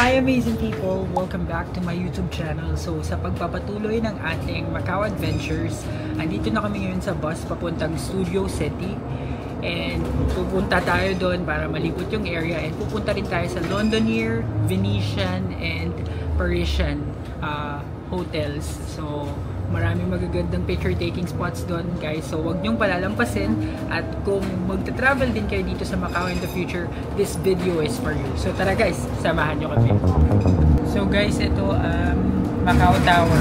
Hi amazing people! Welcome back to my YouTube channel. So sa pagpapatuloy ng ating Macau Adventures, andito na kami ngayon sa bus papuntang Studio City. And pupunta tayo doon para malibot yung area. And pupunta rin tayo sa Londonier, Venetian, and Parisian hotels. So maraming magagandang picture taking spots doon guys. So wag niyong palalampasin. At kung magta-travel din kayo dito sa Macau in the future, this video is for you. So tara guys, samahan niyo kami. So guys, ito Macau Tower.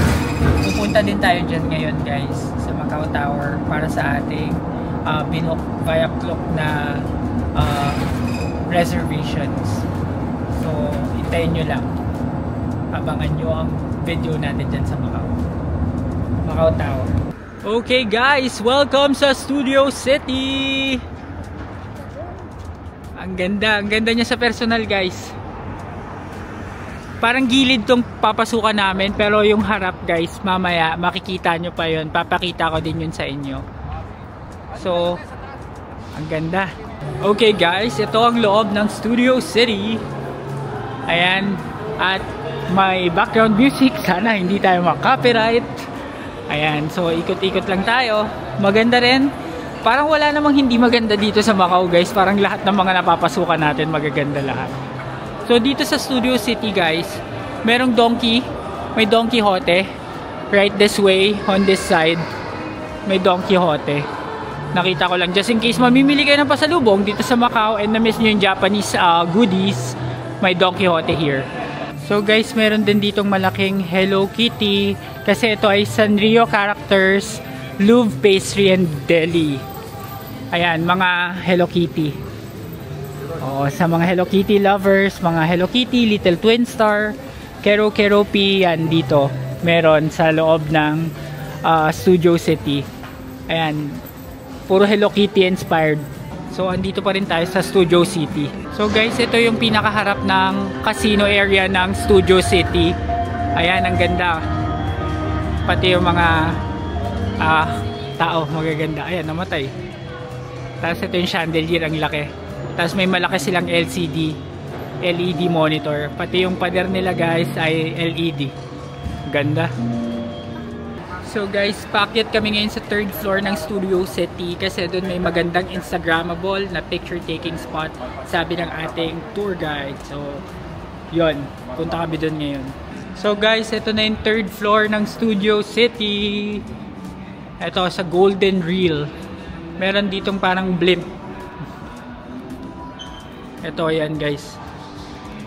Pupunta din tayo dyan ngayon guys sa Macau Tower para sa ating binook via clock na reservations. So hintayin nyo lang. Abangan nyo ang video natin dyan sa Macau Tower. Okay guys, welcome sa Studio City. Ang ganda niya sa personal guys. Parang gilid tong papasukan namin, pero yung harap guys, mamaya makikita nyo pa yun. Papakita ko din yun sa inyo. So, ang ganda. Okay guys, ito ang loob ng Studio City. Ayan, at may background music. Sana hindi tayo ma-copyright. Ayan, so ikot-ikot lang tayo. Maganda rin. Parang wala namang hindi maganda dito sa Macau guys. Parang lahat ng mga napapasukan natin magaganda lahat. So dito sa Studio City guys, merong donkey. May Don Quixote. Right this way, on this side, may Don Quixote. Nakita ko lang just in case mamimili kayo ng pasalubong dito sa Macau and na-miss nyo yung Japanese goodies, may Don Quixote here. So guys, meron din ditong malaking Hello Kitty kasi ito ay Sanrio Characters, Louvre Pastry and Deli. Ayan, mga Hello Kitty. Oo, sa mga Hello Kitty lovers, mga Hello Kitty, Little Twin Star, Kero Keropi, yan dito. Meron sa loob ng Studio City. Ayan, puro Hello Kitty inspired. So andito pa rin tayo sa Studio City. So guys, ito yung pinakaharap ng casino area ng Studio City. Ayan, ang ganda. Pati yung mga tao, magaganda. Ayan, namatay. Tapos ito yung chandelier, ang laki. Tapos may malaki silang LED monitor. Pati yung pader nila guys ay LED. Ganda. So guys, paakyat kami ngayon sa 3rd floor ng Studio City kasi doon may magandang Instagrammable na picture taking spot, sabi ng ating tour guide. So yon, punta kami doon ngayon. So guys, ito na yung 3rd floor ng Studio City. Ito sa Golden Reel. Meron ditong parang blimp. Ito yan guys,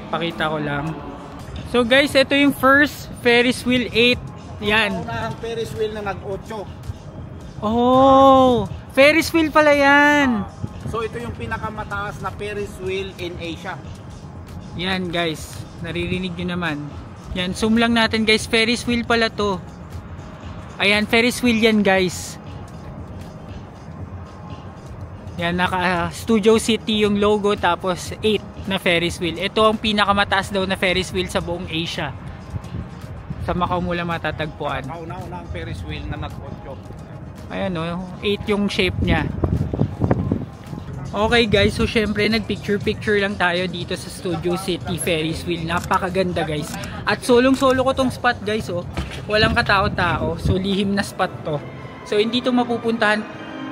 pakita ko lang. So guys, ito yung first Ferris Wheel 8. Yan. Ang Ferris wheel na nag-8. Oh, Ferris wheel pala yan. So ito yung pinakamataas na Ferris wheel in Asia. Yan guys, naririnig nyo naman. Yan, zoom lang natin guys, Ferris wheel pala to. Ayan, Ferris wheel yan guys. Yan, naka Studio City yung logo, tapos 8 na Ferris wheel. Ito ang pinakamataas daw na Ferris wheel sa buong Asia. Sa Macau mo lang matatagpuan. Kauna-una ang Ferris wheel na nag-8. Ayan o, 8 yung shape niya. Okay guys, so syempre nagpicture-picture lang tayo dito sa Studio City Ferris wheel. Napakaganda guys. At solong-solo ko tong spot guys oh. Walang katao-tao. So lihim na spot to. So hindi to mapupuntahan.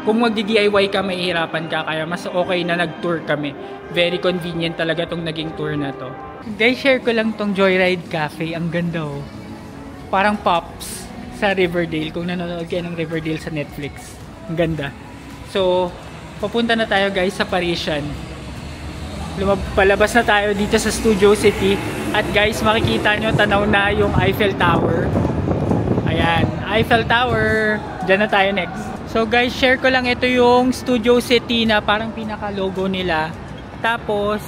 Kung magdi-DIY ka, mahihirapan ka. Kaya mas okay na nag-tour kami. Very convenient talaga tong naging tour na to. Guys, share ko lang tong Joyride Cafe. Ang ganda oh. Parang Pops sa Riverdale. Kung nanonood kayo ng Riverdale sa Netflix. Ang ganda. So, papunta na tayo guys sa Parisian. Palabas na tayo dito sa Studio City. At guys, makikita nyo, tanaw na yung Eiffel Tower. Ayan. Eiffel Tower. Diyan na tayo next. So guys, share ko lang, ito yung Studio City na parang pinaka-logo nila. Tapos,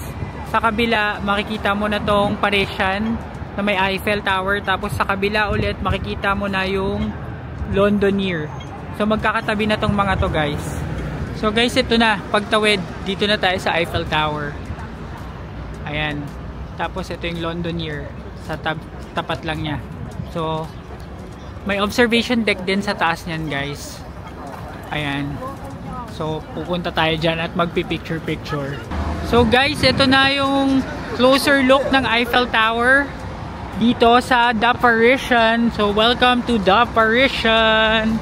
sa kabila, makikita mo na tong Parisian na may Eiffel Tower. Tapos sa kabila ulit, makikita mo na yung Londonier. So magkakatabi na tong mga to guys. So guys, ito na. Pagtawid, dito na tayo sa Eiffel Tower. Ayan. Tapos ito yung Londonier. Sa tapat lang niya. So, may observation deck din sa taas niyan guys. Ayan. So, pupunta tayo dyan at magpipicture-picture. So guys, ito na yung closer look ng Eiffel Tower dito sa The Parisian. So, welcome to The Parisian.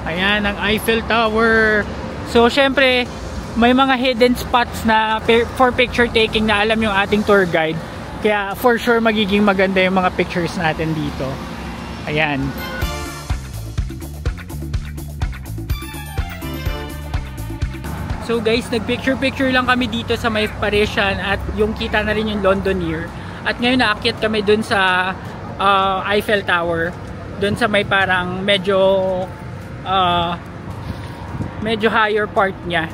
Ayan, ang Eiffel Tower. So, syempre, may mga hidden spots na for picture taking na alam yung ating tour guide. Kaya, for sure, magiging maganda yung mga pictures natin dito. Ayan. So guys, nagpicture-picture lang kami dito sa may Parisian at yung kita na rin yung Londonier. At ngayon naakyat kami dun sa Eiffel Tower. Dun sa may parang medyo higher part niya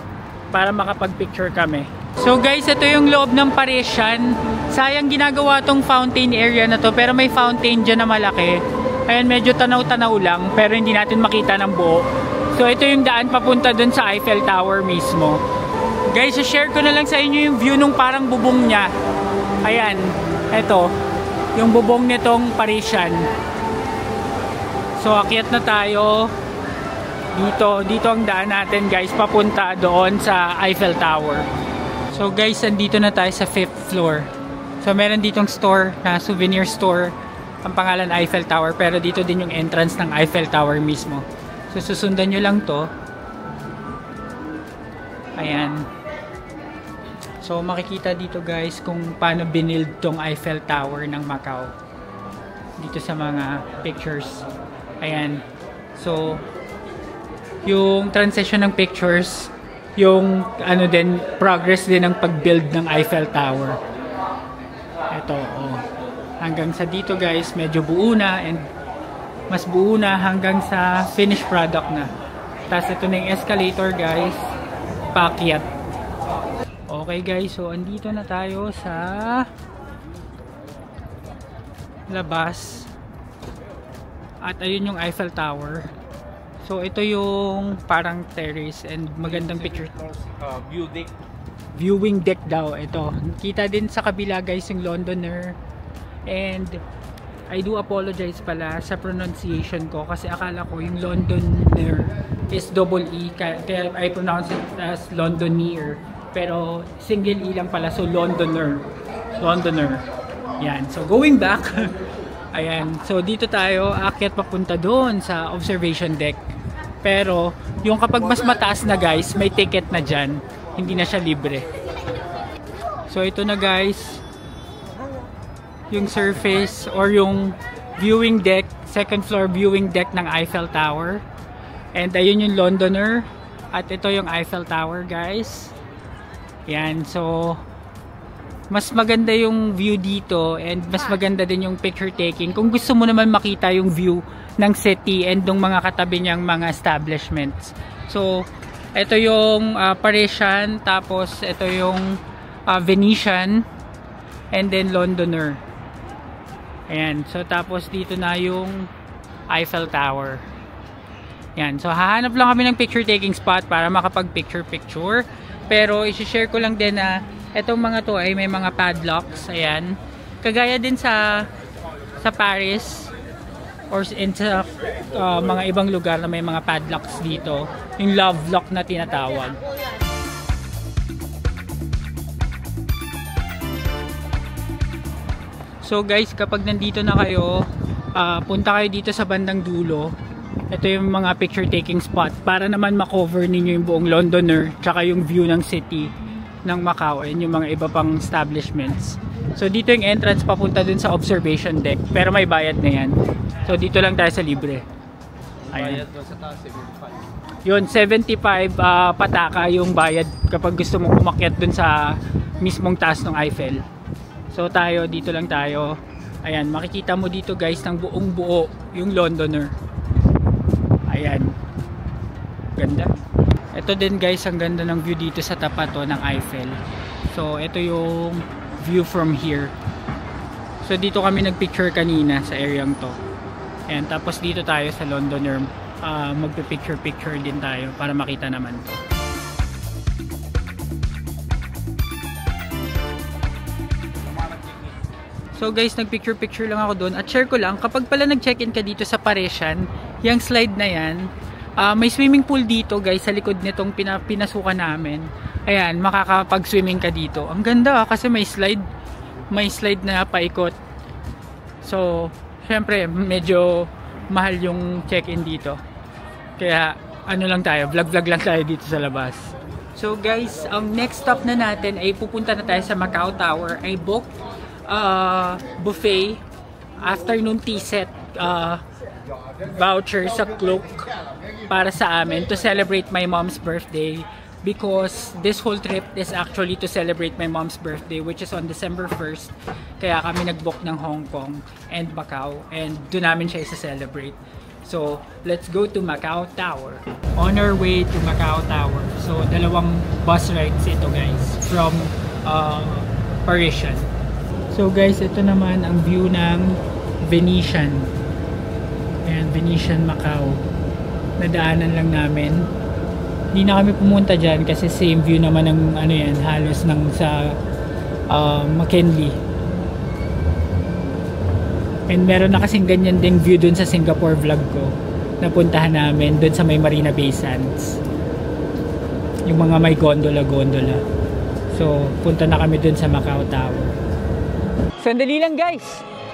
para makapag-picture kami. So guys, ito yung loob ng Parisian. Sayang ginagawa tong fountain area na to, pero may fountain dyan na malaki. Ayan, medyo tanaw-tanaw lang, pero hindi natin makita ng buo. So ito yung daan papunta dun sa Eiffel Tower mismo. Guys, share ko na lang sa inyo yung view nung parang bubong niya. Ayan, ito yung bubong nitong Parisian. So akyat na tayo. Dito ang daan natin guys, papunta doon sa Eiffel Tower. So guys, andito na tayo sa 5th floor. So meron ditong store na souvenir store. Ang pangalan Eiffel Tower, pero dito din yung entrance ng Eiffel Tower mismo. So susundan nyo lang to. Ayan. So makikita dito guys kung paano binild tong Eiffel Tower ng Macau. Dito sa mga pictures. Ayan. So yung transition ng pictures, yung ano din, progress din ng pag-build ng Eiffel Tower. Ito, oh. Hanggang sa dito guys, medyo buo na and mas buo na hanggang sa finished product na. Tapos ito na yung escalator guys, paakyat. Okay guys, so andito na tayo sa labas. At ayun yung Eiffel Tower. So ito yung parang terrace and magandang picture. Viewing deck daw ito. Kita din sa kabila guys yung Londoner. And I do apologize pala sa pronunciation ko kasi akala ko yung Londoner is double E, kaya I pronounce it as Londonier, pero single E lang pala, so Londoner. Yan, so going back. Ayan, so dito tayo aakyat papunta doon sa observation deck, pero yung kapag mas mataas na guys, may ticket na dyan, hindi na siya libre. So ito na guys yung surface or yung viewing deck, second floor viewing deck ng Eiffel Tower. And ayun yung Londoner at ito yung Eiffel Tower guys. Yan, so mas maganda yung view dito and mas maganda din yung picture taking kung gusto mo naman makita yung view ng city and ng mga katabi niyang mga establishments. So ito yung Parisian, tapos ito yung Venetian, and then Londoner. Ayan, so tapos dito na yung Eiffel Tower. Ayan, so hahanap lang kami ng picture taking spot para makapag-picture-picture. Pero isi-share ko lang din na etong mga to ay may mga padlocks. Ayan, kagaya din sa Paris or sa mga ibang lugar na may mga padlocks dito. Yung love lock na tinatawag. So guys, kapag nandito na kayo, punta kayo dito sa bandang dulo. Ito yung mga picture taking spot para naman makover ninyo yung buong Londoner tsaka yung view ng city ng Macau and yung mga iba pang establishments. So dito yung entrance papunta dun sa observation deck, pero may bayad na yan. So dito lang tayo sa libre. Ayan. Bayad doon sa taas, 75. Yun, 75 pataka yung bayad kapag gusto mong umakyat dun sa mismong taas ng Eiffel. So tayo, dito lang tayo. Ayan, makikita mo dito guys ng buong buo yung Londoner. Ayan. Ganda. Ito din guys, ang ganda ng view dito sa tapat ng Eiffel. So, ito yung view from here. So, dito kami nagpicture kanina sa areang to. Ayan, tapos dito tayo sa Londoner. Magpipicture-picture din tayo para makita naman to. So guys, nagpicture-picture lang ako doon. At share ko lang, kapag pala nag-check-in ka dito sa Parisian, yung slide na yan, may swimming pool dito guys sa likod nitong pinasukan namin. Ayan, makakapag-swimming ka dito. Ang ganda kasi may slide na paikot. So, syempre, medyo mahal yung check-in dito. Kaya, ano lang tayo, vlog-vlog lang tayo dito sa labas. So guys, ang next stop na natin ay pupunta na tayo sa Macau Tower. I book buffet, afternoon tea set, voucher sa Klook para sa amin to celebrate my mom's birthday, because this whole trip is actually to celebrate my mom's birthday, which is on December 1st. Kaya kami nag-book ng Hong Kong and Macau, and doon namin siya isa-celebrate. So, let's go to Macau Tower. On our way to Macau Tower. So, dalawang bus rides ito guys from Parisian. So guys, ito naman ang view ng Venetian. Ayan, Venetian Macau. Nadaanan lang namin. Hindi na kami pumunta dyan kasi same view naman ng ano yan, halos ng sa McKinley. And meron na kasing ganyan ding view dun sa Singapore vlog ko. Napuntahan namin dun sa may Marina Bay Sands. Yung mga may gondola. So, punta na kami dun sa Macau Tower. Sandali lang guys,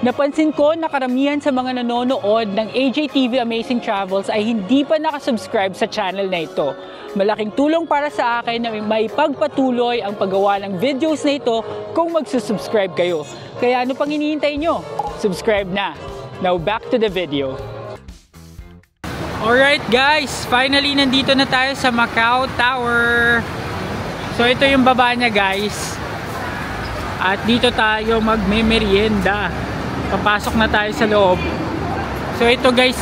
napansin ko na karamihan sa mga nanonood ng AJTV Amazing Travels ay hindi pa nakasubscribe sa channel na ito. Malaking tulong para sa akin na may pagpatuloy ang paggawa ng videos na ito kung magsusubscribe kayo. Kaya ano pang hinihintay nyo? Subscribe na! Now back to the video. Alright guys, finally nandito na tayo sa Macau Tower. So ito yung baba niya guys. At dito tayo magme-merienda. Papasok na tayo sa loob. So ito guys,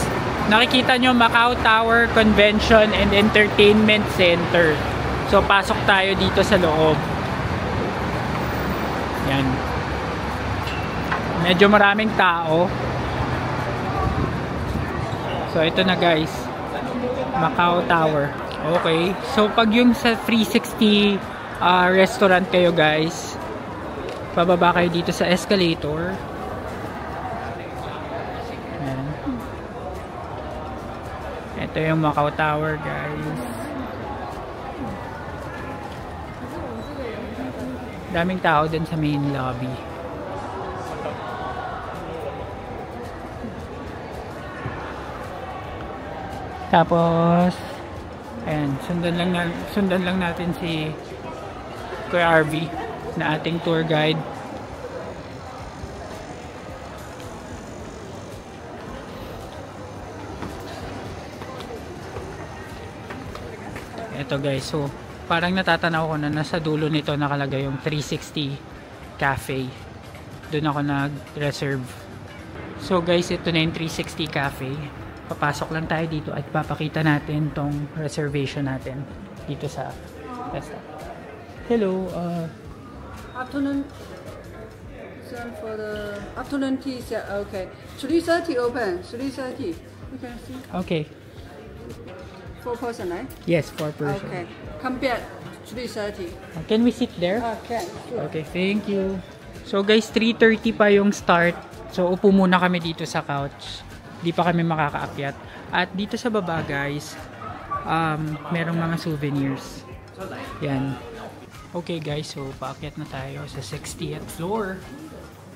nakikita nyo Macau Tower Convention and Entertainment Center. So pasok tayo dito sa loob. Yan. Medyo maraming tao. So ito na guys, Macau Tower. Okay, so pag yung sa 360 restaurant kayo guys, pababa kayo dito sa escalator. Ayan. Ito yung Macau Tower guys. Daming tao din sa main lobby. Tapos ayan, sundan lang natin si Kuya RV na ating tour guide. Ito guys, so parang natatanaw ko na nasa dulo nito nakalagay yung 360 Cafe. Doon ako nag-reserve. So guys, ito na yung 360 Cafe. Papasok lang tayo dito at papakita natin tong reservation natin dito sa restaurant. Hello, afternoon for the afternoon tea set. Okay, 3:30 open. 3:30. You can see. Okay. 4 person, right? Yes, 4 person. Okay. Come back 3:30. Can we sit there? Okay. Sure. Okay, thank you. So guys, 3:30 pa yung start. So upo muna kami dito sa couch. Di pa kami makakaakyat. At dito sa baba guys, merong mga souvenirs. Yan. Okay guys, so paakyat na tayo sa 60th floor.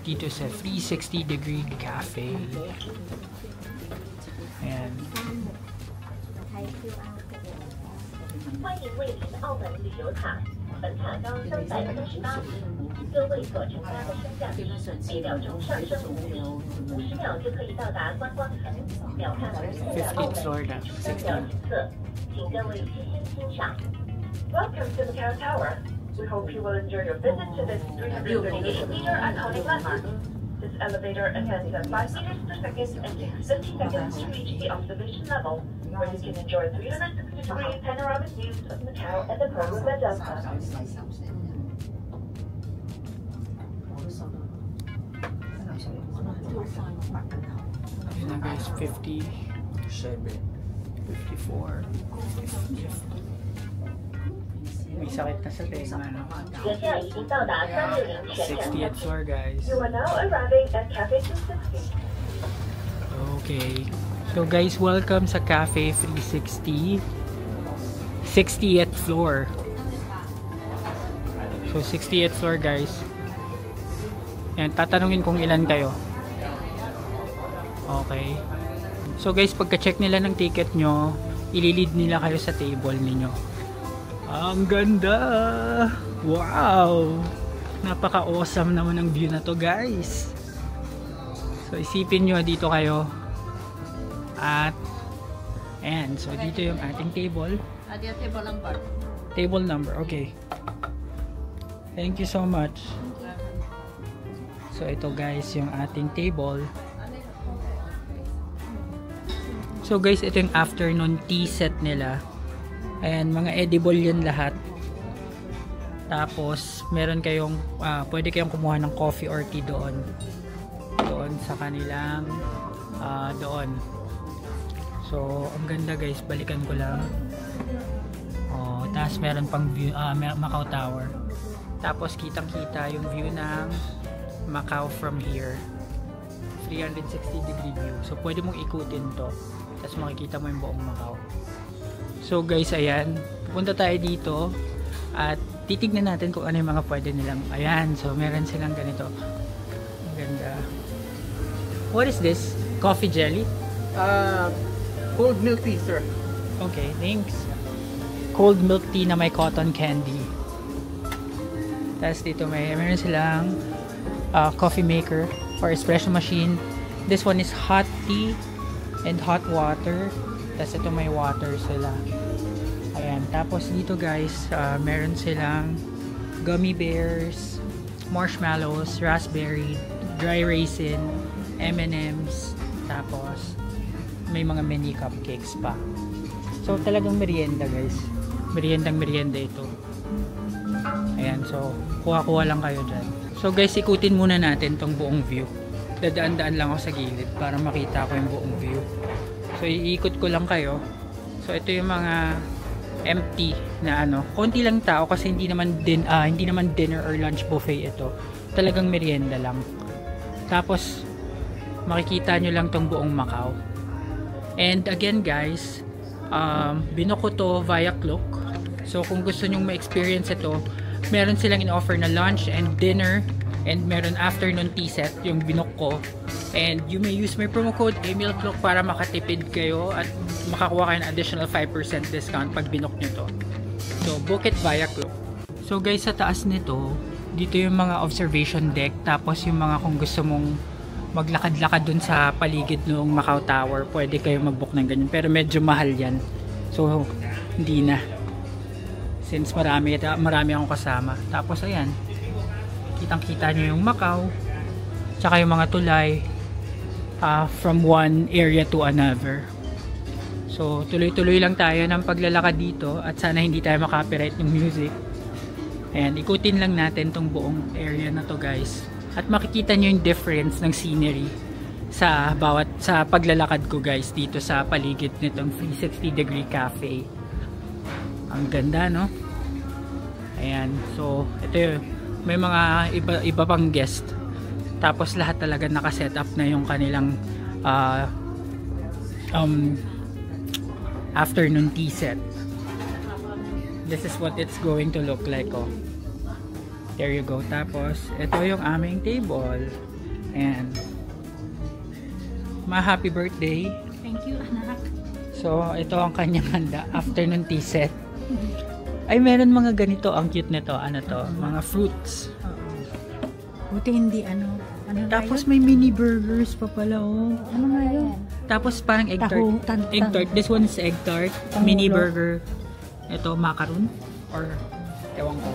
Dito sa 360-degree cafe. Ayan. 欢迎莅临澳门旅游塔。本塔高338米，各位所乘搭的升降机每秒钟上升5米，50秒就可以到达观光层，鸟瞰完整的澳门三角景色，请各位细心欣赏。Welcome to Macau Tower. We hope you will enjoy your visit to this 338-meter iconic landmark. This elevator ascends at 5 meters per second and takes 50 seconds to reach the observation level, where you can enjoy 360-degree panoramic views of Macau and the Pearl River Delta. Ayun na guys, 50, 54, 50. May sakit na sa tenga, no? 眼下已经到达360全站。 60th floor, guys. You are now arriving at Cafe 360. Okay. So guys, welcome sa Cafe 360. 60th floor. So 60th floor, guys. Yan, tatanungin kung ilan kayo. Okay. So guys, pagka-check nila ng ticket nyo, ililid nila kayo sa table ninyo. Ang ganda! Wow! Napaka-awesome naman ang view na to, guys. So isipin nyo, dito kayo. At ayan, so dito yung ating table. Ada table number. Table number, okay. Thank you so much. So ito guys, yung ating table. So guys, ito yung afternoon tea set nila. Ayan, mga edible yan lahat. Tapos, meron kayong, pwede kayong kumuha ng coffee or tea doon. Doon sa kanilang, doon. So, ang ganda guys, balikan ko lang. Oh, tapos meron pang view, Macau Tower. Tapos, kitang-kita yung view ng Macau from here. 360-degree view. So, pwede mong ikutin to. Tapos, makikita mo yung buong Macau. So guys, ayan, pupunta tayo dito at titignan natin kung ano yung mga pwede nilang. Ayan, so meron silang ganito. Ang ganda. What is this? Coffee jelly? Cold milk tea, sir. Okay, thanks. Cold milk tea na may cotton candy. Tapos dito meron silang coffee maker or espresso machine. This one is hot tea and hot water. Tapos ito may water sila. Ayan. Tapos dito guys, meron silang gummy bears, marshmallows, raspberry, dry raisin, M&M's. Tapos may mga mini cupcakes pa. So talagang merienda guys. Merienda ito. Ayan. So kuha-kuha lang kayo dyan. So guys, ikutin muna natin tong buong view. Dadaan-daan lang ako sa gilid para makita ko yung buong view. So iikot ko lang kayo. So ito yung mga empty na ano. Konti lang tao kasi hindi naman dinner or lunch buffet ito. Talagang merienda lang. Tapos makikita nyo lang tong buong Macau. And again guys, binook ko to via Klook. So kung gusto nyong ma-experience ito, meron silang in-offer na lunch and dinner. And meron afternoon tea set yung binook ko. And you may use my promo code EmilClook para makatipid kayo at makakuha kayo ng additional 5% discount pag binook nyo to. So book it via Klook. So guys, sa taas nito, dito yung mga observation deck. Tapos yung mga kung gusto mong maglakad-lakad dun sa paligid ng Macau Tower, pwede kayo mag-book ng ganyan. Pero medyo mahal yan. So hindi na. Since marami akong kasama. Tapos ayan, kitang-kita nyo yung Macau, tsaka yung mga tulay from one area to another. So tuloy-tuloy lang tayo ng paglalakad dito at sana hindi tayo makapiright ng music. Ayan, ikutin lang natin tong buong area na to guys. At makikita nyo yung difference ng scenery sa paglalakad ko guys dito sa paligid nitong 360-degree cafe. Ang ganda, no? Ayan, so ito yun. May mga iba pang guest. Tapos lahat talaga nakaset up na yung kanilang afternoon tea set. This is what it's going to look like, oh. There you go. Tapos ito yung aming table. And happy birthday. Thank you, anak. So ito ang kanyang handa, afternoon tea set. Ay, meron mga ganito. Ang cute nito. Ano to? Mga fruits. Buti hindi ano Tapos may mini burgers pa pala, oh. Ano nga yun? Tapos parang egg tart. Egg tart. This one is egg tart. Mini burger. Ito, macaron. Or, ewan ko.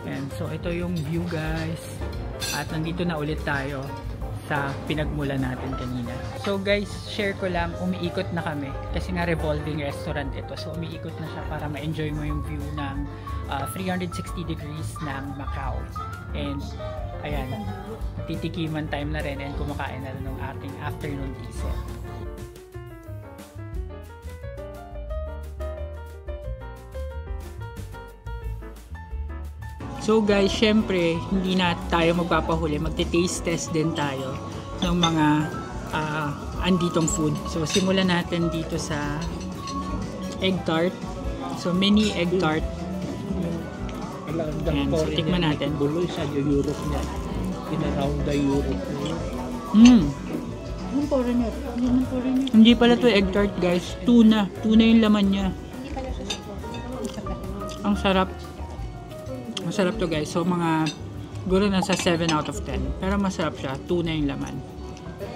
Ayan. So, ito yung view, guys. At nandito na ulit tayo. sa pinagmula natin kanina. So guys, share ko lang, umiikot na kami kasi nga revolving restaurant ito. So umiikot na siya para ma-enjoy mo yung view ng 360 degrees ng Macau. And ayan, titikiman time na rin and kumakain na rin ng ating afternoon tea set. So guys, syempre, hindi na tayo magpapahuli. Magte-taste test din tayo ng mga anditong food. So simulan natin dito sa egg tart. So mini egg tart. Ayan, so tikman natin. Buloy sa Europe niya. In-around the Europe niya. Hindi pala to egg tart guys. Tuna. Tuna yung laman niya. Ang sarap. Masarap to guys. So mga siguro nasa 7 out of 10. Pero masarap siya. Tuna yung laman.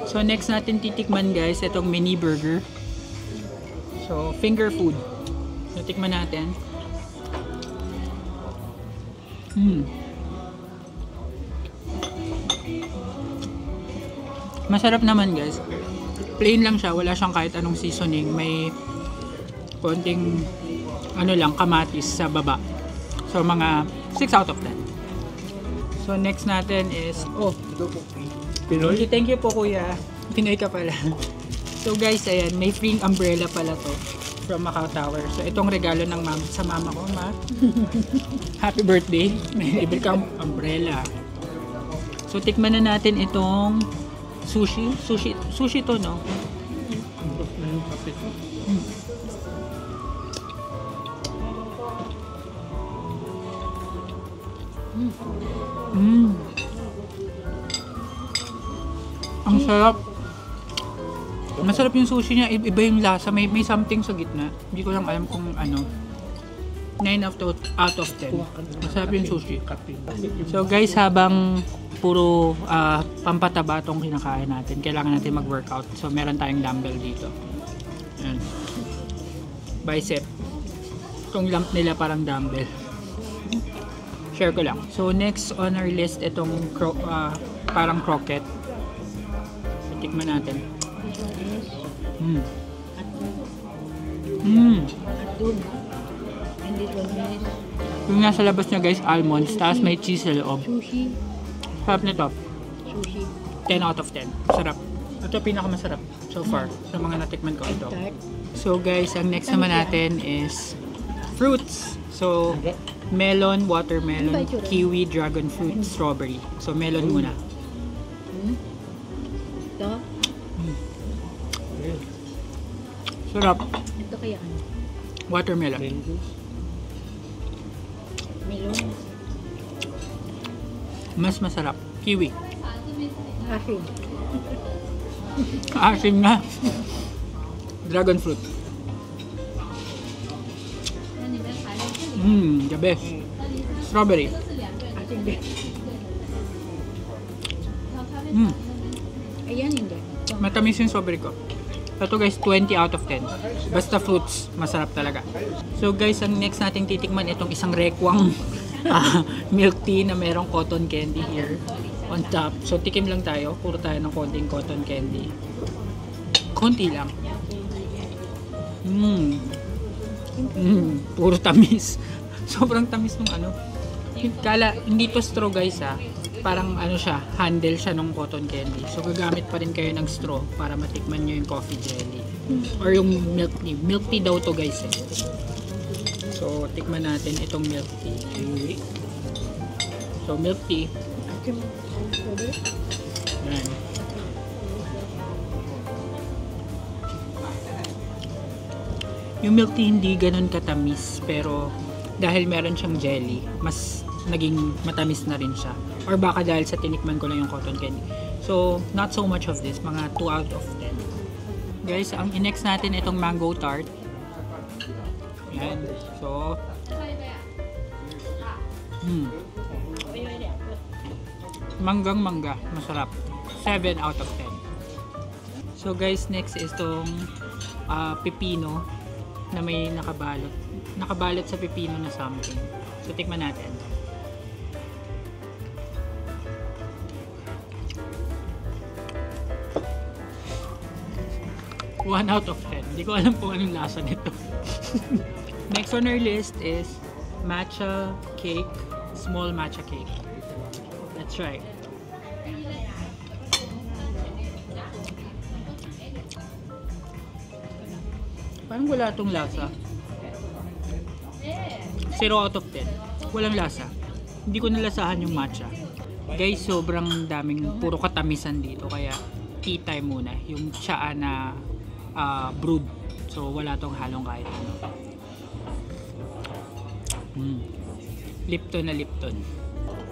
So next natin titikman guys, itong mini burger. So finger food. So tikman natin. Masarap naman guys. Plain lang siya. Wala siyang kahit anong seasoning. May konting ano lang, kamatis sa baba. So mga 6 out of 10. So next natin is Pinoy. Thank you po kuya. Pinoy ka pala. So guys, ayan, may free umbrella pala to from Macau Tower. So itong regalo ng sa mama ko, ma. Happy birthday. May libre kang umbrella. So tikman na natin itong sushi. Sushi to, no? Ang sarap. Masarap yung sushi niya. Iba yung lasa. May something sa gitna. Hindi ko lang alam kung ano. 9 out of 10. Masarap yung sushi. So guys, habang puro pampataba itong kinakain natin, kailangan natin mag-workout. So meron tayong dumbbell dito. Ayan. Bicep. Itong lump nila parang dumbbell. Share ko lang. So next on our list, itong parang croquette. So, tikman natin. Yung nasa labas niya guys, almonds, tapos may cheese sa loob. Sarap nito. 10 out of 10. Sarap. Ito pinakamasarap so far sa mga natikman ko ito. So guys, ang next naman natin is fruits. So melon, watermelon, kiwi, dragon fruit, strawberry. So melon muna. Ito? Sarap. Ito kaya ano? Watermelon. Melon? Mas masarap. Kiwi. Asin. Asim na. Dragon fruit. The best. Strawberry. Asin din. Ayan hindi. Matamis yung strawberry ko. Ito guys, 20 out of 10. Basta fruits, masarap talaga. So guys, ang next nating titikman itong isang rekwang milk tea na merong cotton candy here on top. So tikim lang tayo. Puro tayo ng konting cotton candy. Konti lang. Puro tamis. Sobrang tamis nung ano. Kala, hindi to straw guys ha. Parang ano siya, handle siya ng cotton candy. So gagamit pa rin kayo ng straw para matikman nyo yung coffee jelly. Or yung milk tea. Milk tea daw to guys eh. So tikman natin itong milk tea. So milk tea. Yan. Yung milk tea hindi ganun katamis, pero dahil meron siyang jelly, mas naging matamis na rin siya. Or baka dahil sa tinikman ko lang yung cotton candy. So, not so much of this. Mga 2 out of 10. Guys, ang next natin itong mango tart. Yan. So, manggang mangga. Masarap. 7 out of 10. So guys, next is itong pepino na may nakabalot. Nakabalot sa pepino na something. So tikman natin. 1 out of 10. Hindi ko alam kung anong lasa nito. Next on our list is matcha cake. Small matcha cake. Let's try. Parang wala itong lasa. 0 out of 10. Walang lasa. Hindi ko nalasahan yung matcha. Guys, sobrang daming puro katamisan dito. Kaya tea time muna. Yung tsaa na brewed. So wala tong halong kahit ano. Lipton na Lipton.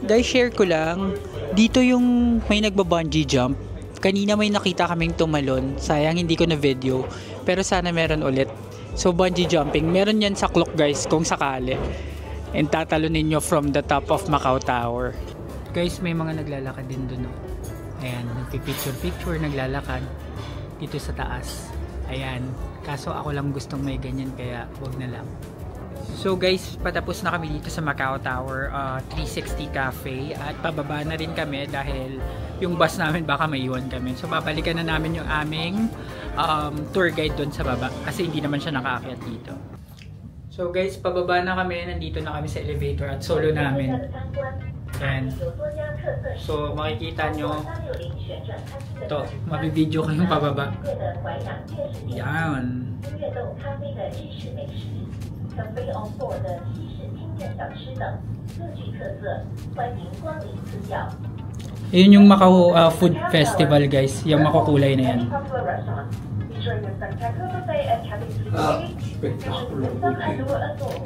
Guys, share ko lang. Dito yung may nagba-bungee jump. Kanina may nakita kaming tumalon. Sayang hindi ko na video. Pero sana meron ulit. So bungee jumping. Meron yan sa Klook guys kung sakali. And tatalonin nyo from the top of Macau Tower. Guys, may mga naglalakad din dun. No? Ayan, nagpipicture-picture, naglalakad dito sa taas. Ayan. Kaso ako lang gustong may ganyan kaya wag na lang. So guys, patapos na kami dito sa Macau Tower 360 Cafe at pababa na rin kami dahil yung bus namin baka maiwan kami. So babalikan na namin yung aming tour guide doon sa baba kasi hindi naman siya nakaakyat dito. So guys, pababa na kami. Nandito na kami sa elevator at solo namin. Ayan. So makikita nyo ito, mabibideo kayong pababa. Yan. Yun yung Macau Food Festival guys, yung makukulay na yan.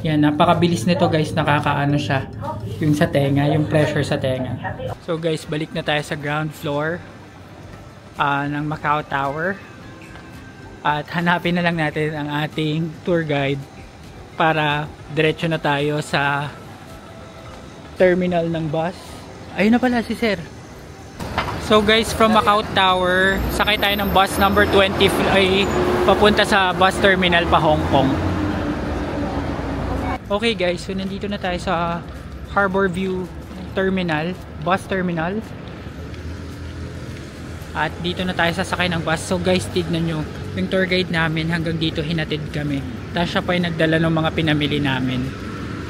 Yan, napakabilis nito guys, nakakaano siya yung sa tenga, yung pressure sa tenga. So guys, balik na tayo sa ground floor ng Macau Tower at hanapin na lang natin ang ating tour guide para diretso na tayo sa terminal ng bus. Ayun na pala si sir. So guys, from Macau Tower, sakay tayo ng bus number 20 ay papunta sa bus terminal pa Hong Kong. Okay guys, so nandito na tayo sa Harbor View Terminal, bus terminal. At dito na tayo sasakay ng bus. So guys, tignan nyo, yung tour guide namin hanggang dito hinatid kami. Tapos siya pa yung nagdala ng mga pinamili namin.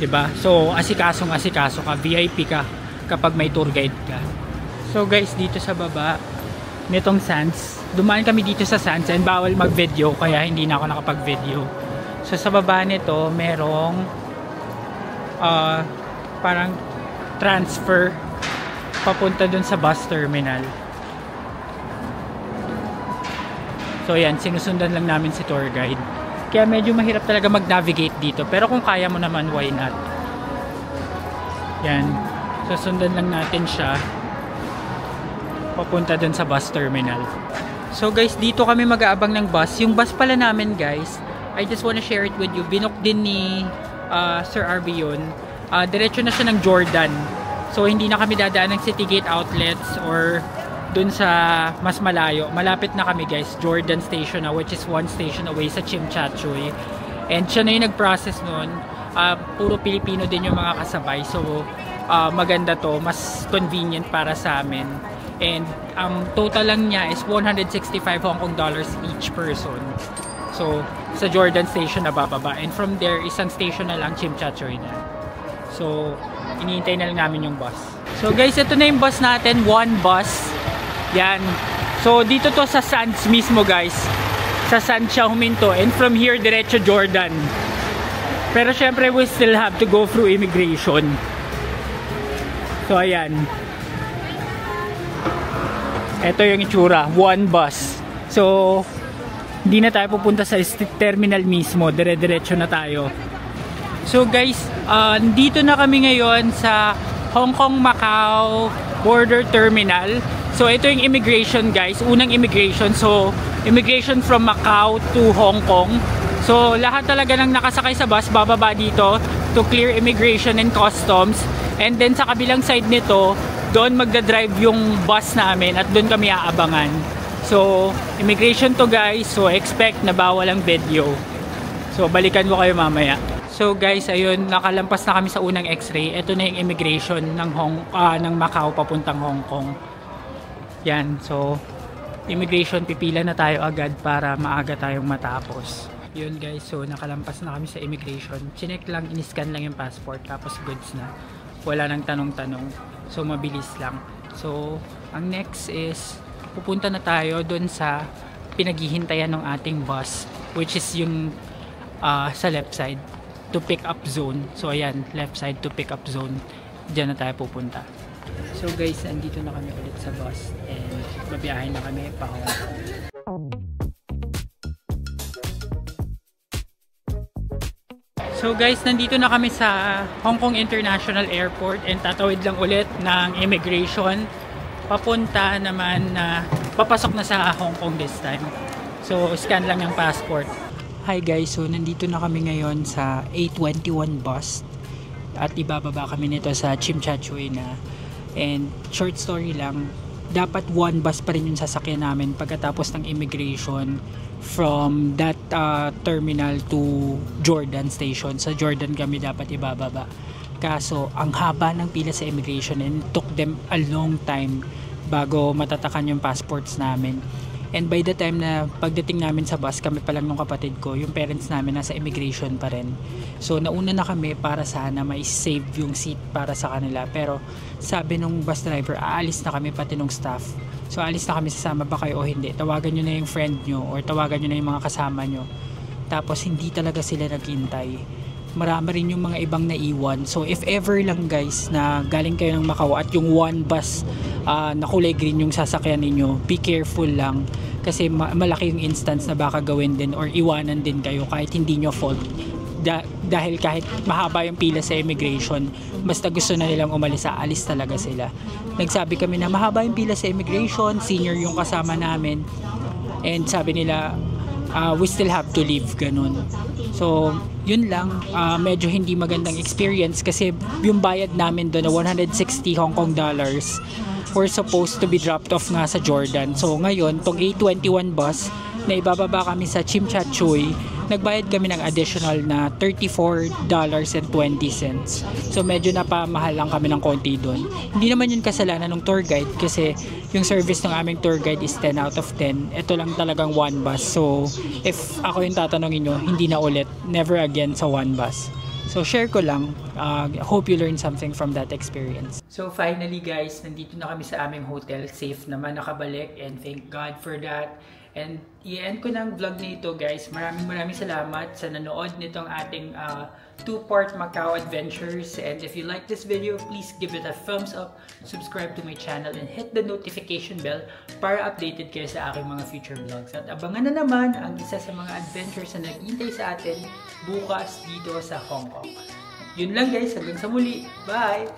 Diba? So asikasong asikaso ka, VIP ka kapag may tour guide ka. So guys, dito sa baba nitong Sands, dumaan kami dito sa Sands and bawal mag-video kaya hindi na ako nakapag-video. So sa baba nito merong parang transfer papunta dun sa bus terminal. So yan, sinusundan lang namin si tour guide. Kaya medyo mahirap talaga mag-navigate dito, pero kung kaya mo naman, why not? Yan, susundan lang natin siya papunta dun sa bus terminal. So guys, dito kami mag-aabang ng bus. Yung bus pala namin guys, I just wanna share it with you. Binook din ni Sir RB yun. Diretso na siya ng Jordan. So hindi na kami dadaan ng City Gate outlets or dun sa mas malayo. Malapit na kami guys, Jordan Station na, which is 1 station away sa Chimchachoy. And siya na yung nag-process nun. Puro Pilipino din yung mga kasabay. So maganda to, mas convenient para sa amin. And ang total lang niya is 165 Hong Kong dollars each person. So sa Jordan Station na bababa. And from there, isang station na lang, Chimchachoy na. So iniintay na lang namin yung bus. So guys, ito na yung bus natin, one bus. Yan. So dito to sa Sands mismo guys. Sa Sands siya huminto. And from here, diretso Jordan. Pero syempre, we still have to go through immigration. So ayan. Ito yung itsura, one bus. So hindi na tayo pupunta sa terminal mismo, dire-diretso na tayo. So guys, dito na kami ngayon sa Hong Kong Macau Border Terminal. So ito yung immigration guys, unang immigration. So immigration from Macau to Hong Kong. So lahat talaga ng nakasakay sa bus bababa dito to clear immigration and customs. And then sa kabilang side nito, doon magdadrive yung bus namin at doon kami aabangan. So immigration to guys, so expect na bawal ang video. So balikan ko kayo mamaya. So guys, ayun, nakalampas na kami sa unang x-ray. Ito na yung immigration ng Macau papuntang Hong Kong. Yan, so immigration, pipila na tayo agad para maaga tayong matapos. Yun guys, so nakalampas na kami sa immigration. Chinek lang, in-scan lang yung passport, tapos goods na. Wala nang tanong-tanong. So mabilis lang. So ang next is pupunta na tayo doon sa pinaghihintayan ng ating bus, which is yung sa left side to pick up zone. So ayan, left side to pick up zone. Diyan na tayo pupunta. So guys, andito na kami ulit sa bus and babiyahin na kami pa Hong Kong. So guys, nandito na kami sa Hong Kong International Airport and tatawid lang ulit ng immigration. Papunta naman na papasok na sa Hong Kong this time. So scan lang yung passport. Hi guys, so nandito na kami ngayon sa A21 bus. At ibababa kami nito sa Tsim Sha Tsui na. And short story lang, dapat one bus pa rin yung sasakyan namin pagkatapos ng immigration from that terminal to Jordan station. Sa Jordan kami dapat ibababa. Kaso ang haba ng pila sa immigration and it took them a long time bago matatakan yung passports namin. And by the time na pagdating namin sa bus, kami pa lang ng kapatid ko, yung parents namin nasa immigration pa rin. So nauna na kami para sana mai-save yung seat para sa kanila. Pero sabi nung bus driver, aalis na kami pati nung staff. So aalis na kami, sasama ba kayo o hindi? Tawagan nyo na yung friend nyo or tawagan nyo na yung mga kasama nyo. Tapos hindi talaga sila naghintay. Marami rin yung mga ibang naiwan. So if ever lang guys na galing kayo ng Macau at yung one bus na kulay green yung sasakyan ninyo, be careful lang kasi malaki yung instance na baka gawin din or iwanan din kayo kahit hindi nyo fault. Dahil kahit mahaba yung pila sa immigration, basta gusto na nilang umalis, aalis talaga sila. Nagsabi kami na mahaba yung pila sa immigration, senior yung kasama namin, and sabi nila we still have to leave, ganun. So yun lang, medyo hindi magandang experience kasi yung bayad namin doon na 160 Hong Kong dollars were supposed to be dropped off nga sa Jordan. So ngayon, tong A21 bus na ibababa kami sa Tsim Sha Tsui, nagbayad kami ng additional na $34.20. So medyo napamahal lang kami ng konti doon. Hindi naman yun kasalanan ng tour guide kasi yung service ng aming tour guide is 10 out of 10. Ito lang talagang one bus. So if ako yung tatanungin nyo, hindi na ulit, never again sa one bus. So share ko lang, hope you learned something from that experience. So finally guys, nandito na kami sa aming hotel, safe naman nakabalik and thank God for that. And i-end ko ng vlog na ito guys. Maraming salamat sa nanood nitong ating 2-part Macau adventures. And if you like this video, please give it a thumbs up, subscribe to my channel, and hit the notification bell para updated kayo sa aking mga future vlogs. At abangan na naman ang isa sa mga adventures na naghihintay sa atin bukas dito sa Hong Kong. Yun lang guys, hanggang sa muli. Bye!